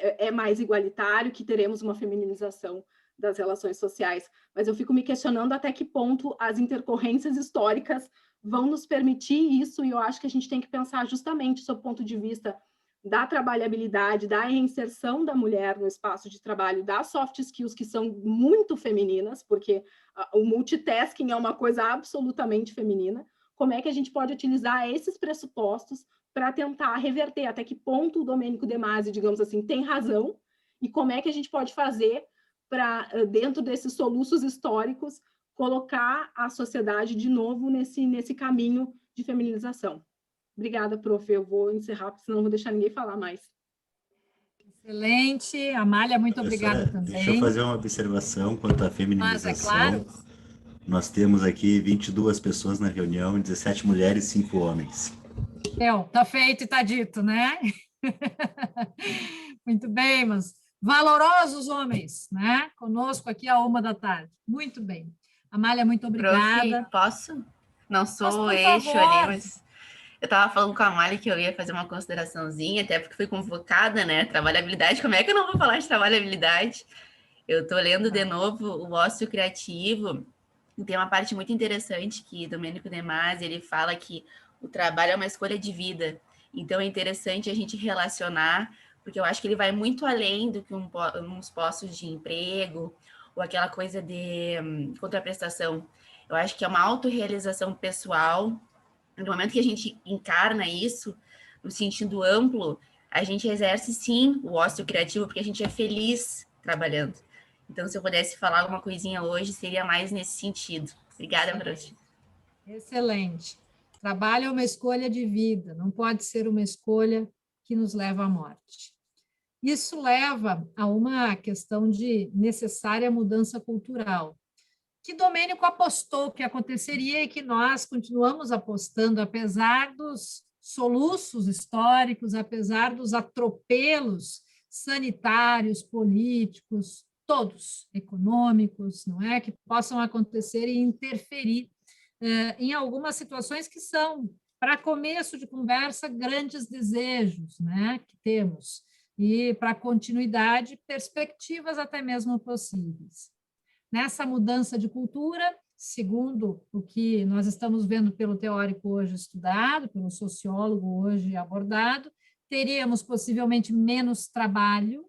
é mais igualitário, que teremos uma femininização das relações sociais, mas eu fico me questionando até que ponto as intercorrências históricas vão nos permitir isso, e eu acho que a gente tem que pensar justamente sob o ponto de vista da trabalhabilidade, da reinserção da mulher no espaço de trabalho, das soft skills que são muito femininas, porque o multitasking é uma coisa absolutamente feminina. Como é que a gente pode utilizar esses pressupostos para tentar reverter até que ponto o Domênico De Masi, digamos assim, tem razão, e como é que a gente pode fazer para, dentro desses soluços históricos, colocar a sociedade de novo nesse caminho de feminização. Obrigada, prof. Eu vou encerrar, porque senão não vou deixar ninguém falar mais. Excelente. Amália, muito obrigada também. Deixa eu fazer uma observação quanto à feminização. Mas, é claro. Nós temos aqui 22 pessoas na reunião, 17 mulheres e 5 homens. Tá feito e está dito, né? Muito bem, mas valorosos homens, né? Conosco aqui à 13h. Muito bem. Amália, muito obrigada. Prof, posso? Não sou eixo ali, mas eu estava falando com a Amália que eu ia fazer uma consideraçãozinha, até porque fui convocada, né? Trabalhabilidade, como é que eu não vou falar de trabalhabilidade? Eu estou lendo de novo o Ócio Criativo, e tem uma parte muito interessante que Domênico De Masi, ele fala que o trabalho é uma escolha de vida. Então, é interessante a gente relacionar, porque eu acho que ele vai muito além do que uns postos de emprego ou aquela coisa de contraprestação. Eu acho que é uma autorrealização pessoal. No momento que a gente encarna isso, no sentido amplo, a gente exerce, sim, o ócio criativo, porque a gente é feliz trabalhando. Então, se eu pudesse falar alguma coisinha hoje, seria mais nesse sentido. Obrigada, prof. Excelente. Trabalho é uma escolha de vida, não pode ser uma escolha que nos leva à morte. Isso leva a uma questão de necessária mudança cultural, que Domênico apostou que aconteceria e que nós continuamos apostando, apesar dos soluços históricos, apesar dos atropelos sanitários, políticos, todos econômicos, não é, que possam acontecer e interferir em algumas situações que são, para começo de conversa, grandes desejos, né, que temos, e para continuidade, perspectivas até mesmo possíveis. Nessa mudança de cultura, segundo o que nós estamos vendo pelo teórico hoje estudado, pelo sociólogo hoje abordado, teríamos possivelmente menos trabalho,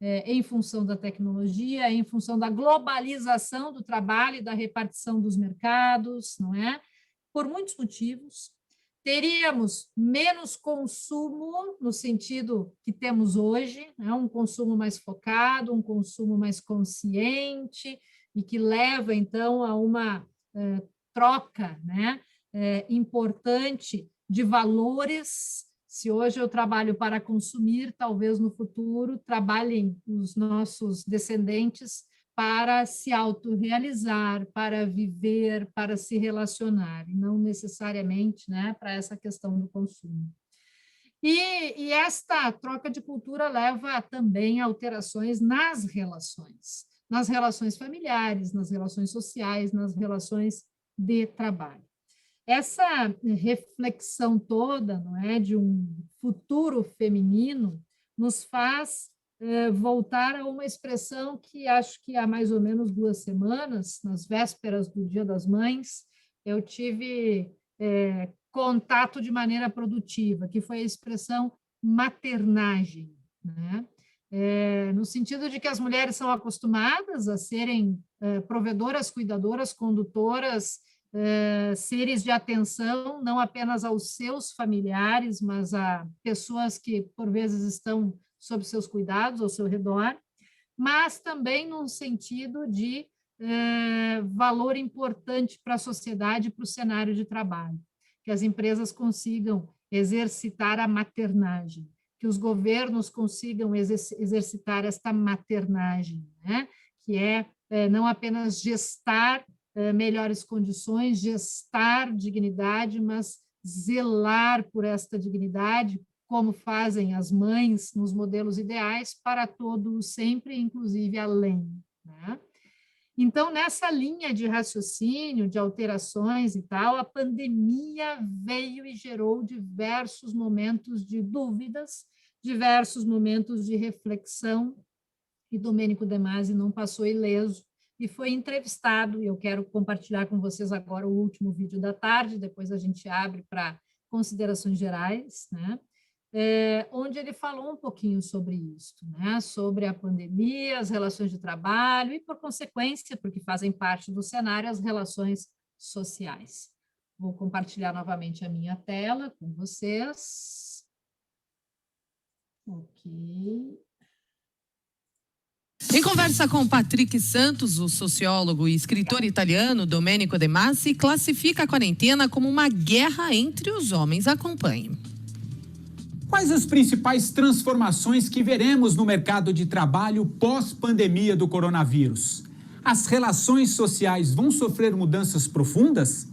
em função da tecnologia, em função da globalização do trabalho e da repartição dos mercados, não é? Por muitos motivos. teríamos menos consumo, no sentido que temos hoje, né? Um consumo mais focado, um consumo mais consciente, e que leva, então, a uma troca, né? Importante de valores. Se hoje eu trabalho para consumir, talvez no futuro trabalhem os nossos descendentes para se autorrealizar, para viver, para se relacionar, e não necessariamente, né, para essa questão do consumo. E esta troca de cultura leva também a alterações nas relações familiares, nas relações sociais, nas relações de trabalho. Essa reflexão toda, não é, de um futuro feminino nos faz voltar a uma expressão que acho que há mais ou menos 2 semanas, nas vésperas do Dia das Mães, eu tive contato de maneira produtiva, que foi a expressão maternagem, né? No sentido de que as mulheres são acostumadas a serem provedoras, cuidadoras, condutoras, seres de atenção, não apenas aos seus familiares, mas a pessoas que, por vezes, estão sob seus cuidados, ao seu redor, mas também num sentido de valor importante para a sociedade e para o cenário de trabalho, que as empresas consigam exercitar a maternagem, que os governos consigam exercitar esta maternagem, né? Que é não apenas gestar melhores condições, gestar dignidade, mas zelar por esta dignidade, como fazem as mães nos modelos ideais, para todos sempre, inclusive além, né? Então, nessa linha de raciocínio, de alterações e tal, a pandemia veio e gerou diversos momentos de dúvidas, diversos momentos de reflexão, e Domênico De Masi não passou ileso e foi entrevistado, e eu quero compartilhar com vocês agora o último vídeo da tarde, depois a gente abre para considerações gerais, né? Onde ele falou um pouquinho sobre isso, né? Sobre a pandemia, as relações de trabalho e, por consequência, porque fazem parte do cenário, as relações sociais. Vou compartilhar novamente a minha tela com vocês. Ok. Em conversa com Patrick Santos, o sociólogo e escritor italiano Domênico De Masi classifica a quarentena como uma guerra entre os homens. Acompanhe. Quais as principais transformações que veremos no mercado de trabalho pós-pandemia do coronavírus? As relações sociais vão sofrer mudanças profundas?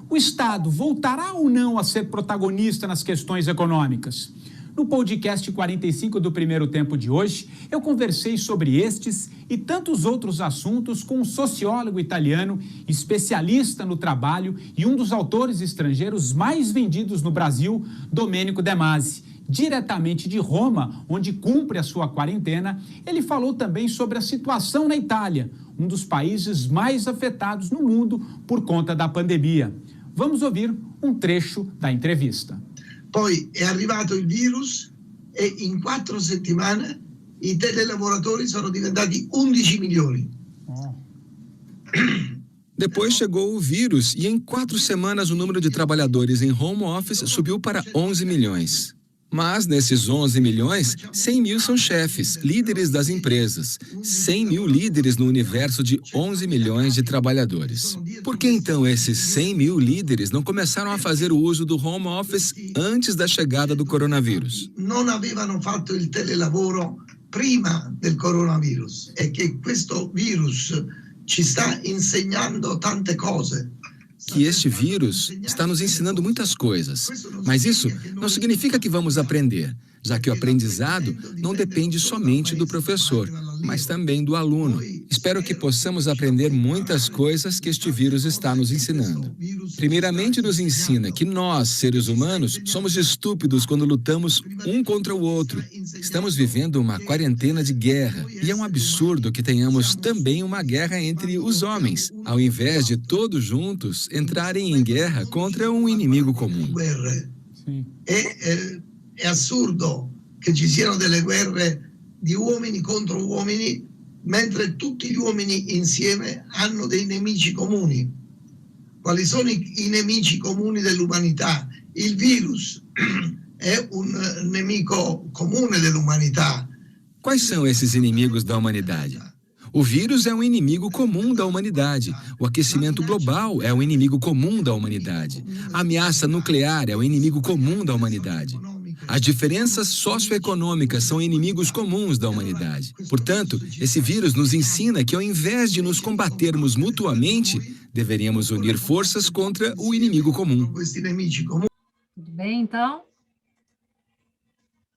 O Estado voltará ou não a ser protagonista nas questões econômicas? No podcast 45 do Primeiro Tempo de hoje, eu conversei sobre estes e tantos outros assuntos com um sociólogo italiano, especialista no trabalho e um dos autores estrangeiros mais vendidos no Brasil, Domênico De Masi. Diretamente de Roma, onde cumpre a sua quarentena, ele falou também sobre a situação na Itália, um dos países mais afetados no mundo por conta da pandemia. Vamos ouvir um trecho da entrevista. Poi è arrivato il virus e in 4 settimane i telelavoratori sono diventati 11 milioni. Depois chegou o vírus e em 4 semanas o número de trabalhadores em home office subiu para 11 milhões. Mas, nesses 11 milhões, 100 mil são chefes, líderes das empresas. 100 mil líderes no universo de 11 milhões de trabalhadores. Por que, então, esses 100 mil líderes não começaram a fazer o uso do home office antes da chegada do coronavírus? Não avevano fatto il telelavoro prima del coronavirus. É que questo vírus ci sta insegnando tante cose. Que este vírus está nos ensinando muitas coisas, mas isso não significa que vamos aprender, já que o aprendizado não depende somente do professor, mas também do aluno. Espero que possamos aprender muitas coisas que este vírus está nos ensinando. Primeiramente, nos ensina que nós, seres humanos, somos estúpidos quando lutamos um contra o outro. Estamos vivendo uma quarentena de guerra e é um absurdo que tenhamos também uma guerra entre os homens, ao invés de todos juntos entrarem em guerra contra um inimigo comum. È assurdo che ci siano delle guerre di uomini contro uomini, mentre tutti gli uomini insieme hanno dei nemici comuni. Quali sono i nemici comuni dell'umanità? il virus è un nemico comune dell'umanità. Quais são esses inimigos da humanidade? O vírus é um inimigo comum da humanidade. O aquecimento global é um inimigo comum da humanidade. A ameaça nuclear é o inimigo comum da humanidade. As diferenças socioeconômicas são inimigos comuns da humanidade. Portanto, esse vírus nos ensina que, ao invés de nos combatermos mutuamente, deveríamos unir forças contra o inimigo comum. Tudo bem, então?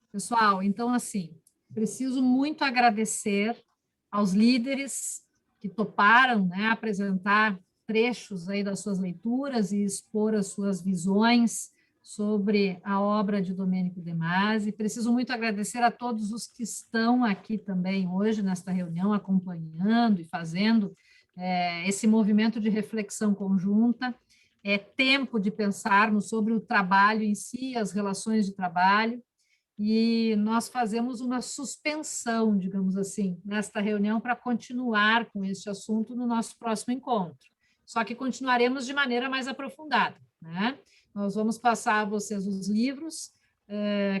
Pessoal, então, assim, preciso muito agradecer aos líderes que toparam, né, apresentar trechos aí das suas leituras e expor as suas visões sobre a obra de Domênico De Masi. Preciso muito agradecer a todos os que estão aqui também hoje nesta reunião, acompanhando e fazendo esse movimento de reflexão conjunta. É tempo de pensarmos sobre o trabalho em si, as relações de trabalho, e nós fazemos uma suspensão, digamos assim, nesta reunião para continuar com este assunto no nosso próximo encontro. Só que continuaremos de maneira mais aprofundada, né? Nós vamos passar a vocês os livros,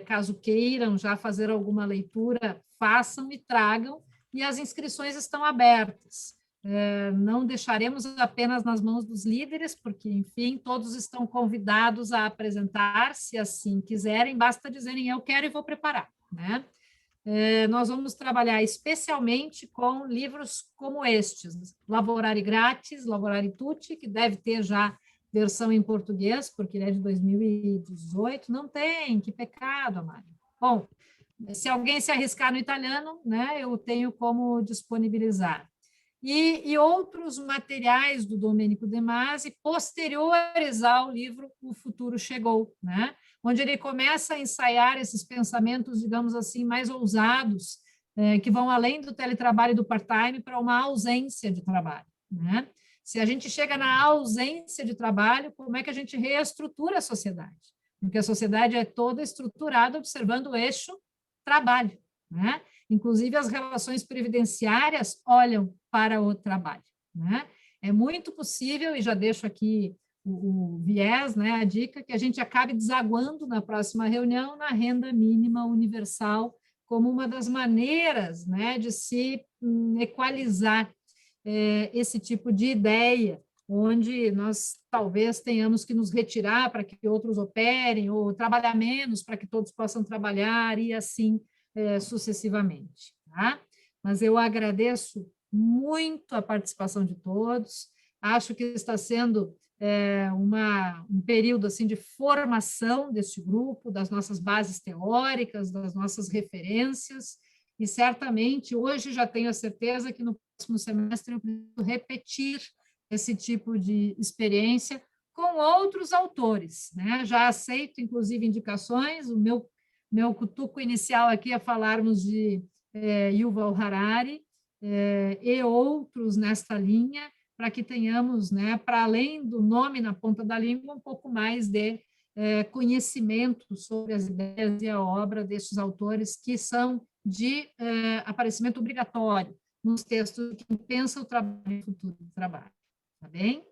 caso queiram já fazer alguma leitura, façam e tragam, e as inscrições estão abertas. Não deixaremos apenas nas mãos dos líderes, porque, enfim, todos estão convidados a apresentar, se assim quiserem, basta dizerem eu quero e vou preparar, né? Nós vamos trabalhar especialmente com livros como estes, Lavorare Grátis, Lavorare Tutti, que deve ter já versão em português, porque ele é de 2018, não tem, que pecado, Amália. Bom, se alguém se arriscar no italiano, né, eu tenho como disponibilizar. E outros materiais do Domênico De Masi, posteriores ao livro O Futuro Chegou, né? Onde ele começa a ensaiar esses pensamentos, digamos assim, mais ousados, que vão além do teletrabalho e do part-time para uma ausência de trabalho, né? Se a gente chega na ausência de trabalho, como é que a gente reestrutura a sociedade? Porque a sociedade é toda estruturada observando o eixo trabalho, né? Inclusive, as relações previdenciárias olham para o trabalho, né? É muito possível, e já deixo aqui o viés, né, a dica, que a gente acabe desaguando na próxima reunião na renda mínima universal como uma das maneiras, né, de se equalizar esse tipo de ideia, onde nós talvez tenhamos que nos retirar para que outros operem, ou trabalhar menos para que todos possam trabalhar, e assim sucessivamente, tá? Mas eu agradeço muito a participação de todos, acho que está sendo um período assim, de formação deste grupo, das nossas bases teóricas, das nossas referências, e certamente hoje já tenho a certeza que no próximo semestre eu preciso repetir esse tipo de experiência com outros autores, né? Já aceito, inclusive, indicações, o meu cutuco inicial aqui é falarmos de Yuval Harari e outros nesta linha, para que tenhamos, né, para além do nome na ponta da língua, um pouco mais de conhecimento sobre as ideias e a obra destes autores, que são de aparecimento obrigatório nos textos de quem pensa o trabalho e o futuro do trabalho. Tá bem?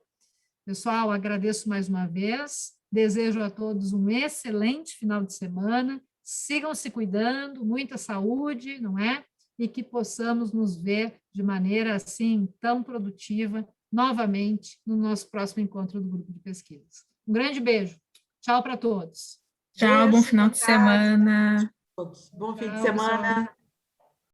Pessoal, agradeço mais uma vez, desejo a todos um excelente final de semana, sigam se cuidando, muita saúde, não é? E que possamos nos ver de maneira assim tão produtiva novamente no nosso próximo encontro do grupo de pesquisas. Um grande beijo. Tchau para todos. Tchau, bom final de semana. Bom fim de semana.